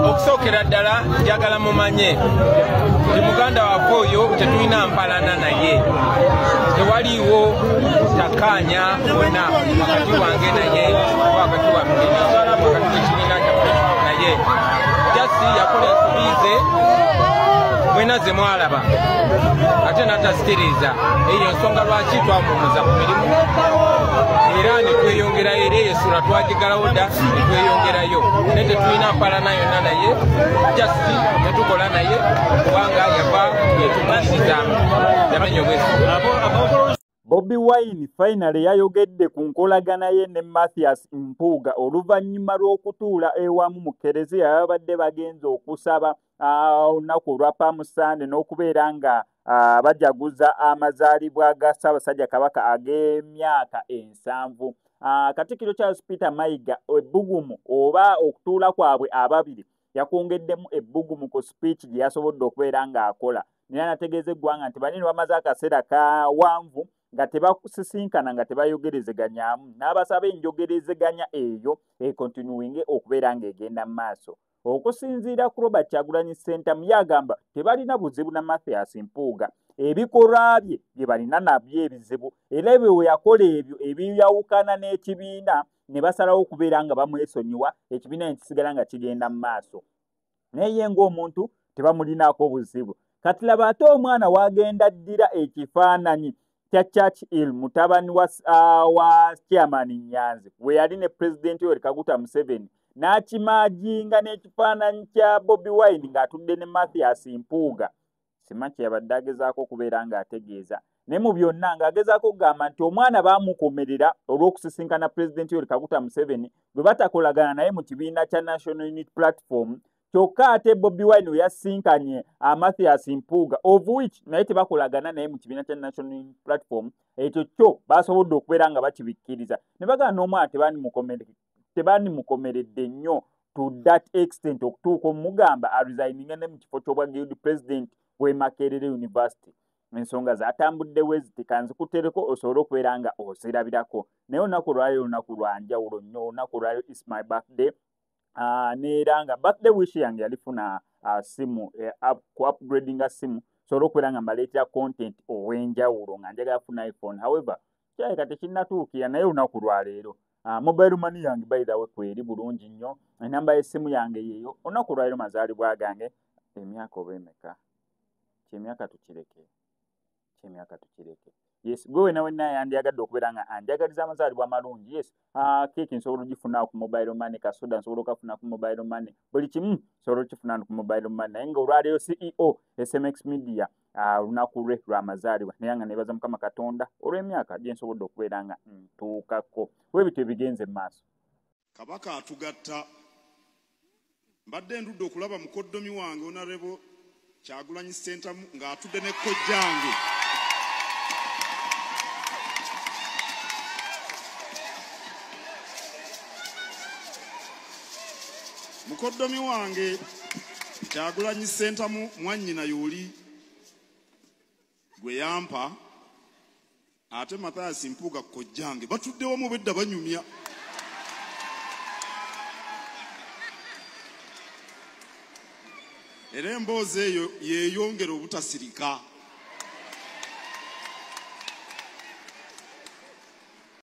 Okusookera ddala njagala mumanye ndi muganda waffe oyo tetulina mpalana naye, tewaliiwo takkaanya wonna wakati wange naye wakati wa mugeni wakati w'ekibiina kyaffe naye. Jasi yakola ensobi ze mwena ze mwalaba ate n'atasikiriza. Eyo ensonga lwaki twamuwumuza ku mirimu era ne tweyongerayo, era eyesula twagigalawo dda ne tweyongerayo, naye tetulina mpalana yonna naye. Jasi tetukola naye kubanga yava yetumaliriza yamenya obweso. Bobi Wine finally yayogedde ku nkolagana ye ne Mathias Mpuuga oluvannyuma lw'okutuula ewamu mu Kereziya babadde bagenze okusaba olunaku lwa Palm Sunday n'okubeera nga bajaguza amazaalibwa ga Ssaabasajja Kabaka ag'emyaka 7. Katikkiro Charles Peter Mayiga ebbugumu oba okutuula kwabwe ababiri yakwongeddemu ebbugumu ku speech gye yasobodde okubeera ng'akola. Naye anategeeza eggwanga nti banini bamaze akaseera kawanvu nga tebakusisinkana nga tebayogerezeganyaamu, n'abasaba enjogerezeganya eyo ekontinuwinge okubeera ng'egenda mu maaso. Okusinziira ku Robert Kyagulanyi Ssentamu yagamba tebalina buzibu na Mathias Mpuuga, ebikolwa bye bye balina nabyo ebizibu, era ebyo we yakola ebyo ebiyawukana n'ekibiina ne basalawo okubeera nga bamwesonyiwa, ekibiina ne kisigala nga kigenda mu maaso. Naye ye ng'omuntu tebamulinaako buzibu. Kati laba ate omwana wagenda ddira ekifaananyi kya Churchill mutabani wa chairman Nyanzi we yali ne President Yoweri Kaguta Museveni, n'akimajinga n'ekifaananyi kya Bobi Wine ng'atudde ne Mathias Mpuuga. Simanyi yabadde agezaako okubeera ng'ategeeza, naye mu byonna ng'agezaako okugamba nti omwana baamukomerera olw'okusisinkana President Yoweri Kaguta Museveni bwe batakolagana naye mu kibiina kya National Unity Platform. Kyokka ate Bobi Wine we yasinkanye Mathias Mpuuga of which naye tebakolagana naye mu kibiina kya National Unity Platform, ekyo kyo basobodde okubeera nga bakibikkiriza. Ne bagamba n'omwana tebaanimukomeredde nnyo to that extent okutuuka omugamba aresigninge ne mu kifo ky'obwa guild president bwe Makerere University. Ensonga zatambuddewo eziti kanzikutereko osobole okubeera nga ozirabirako. Naye olunaku olwaleero lunaku lwa njawulo nnyo. Olunaku olwaleero is my birthday. Neera nga birthday wish yange yalifuna simu ku upgradinga simu sobola okubeera nga mbaleetera content ow'enjawulo nga njagala funa iPhone. However kyaleka tekinnatuukira, naye olunaku lwaleero mobile money yange by the way kweri bulungi nnyo, enamba y'essimu yange yeeyo. Olunaku lwaleero mazaalibwa gange emyaka oba emeka? Kyemyaka tukireke. Yes, gwe nawe naye yandiyagadde okubeera nga anjagaliza amazaalibwa amalungi. Yes, keeki nsobola ogifuna ku mobile money, kasoda nsobola okafuna ku mobile money, buli kimu nsobola okifuna ku mobile money. Naye nga olwaleero CEO SMX Media olunaku lwe lw'amazaalibwa, naye nga neebaza Mukama Katonda olw'emyaka gye nsobodde okubeera nga ntuukako. Bwe bityo ebigenze mu maaso. Kabaka atugatta. Mbadde ndudde okulaba mukoddomi wange Honorable Kyagulanyi Ssentamu ng'atudde ne kojjange. Mukoddomi wange Kyagulanyi Ssentamu mwannyina y'oli gwe yampa, ate Mathias Mpuuga kojjange batuddewo mu bedda banyumya. Era emboozi eyo yeeyongera obutasirika.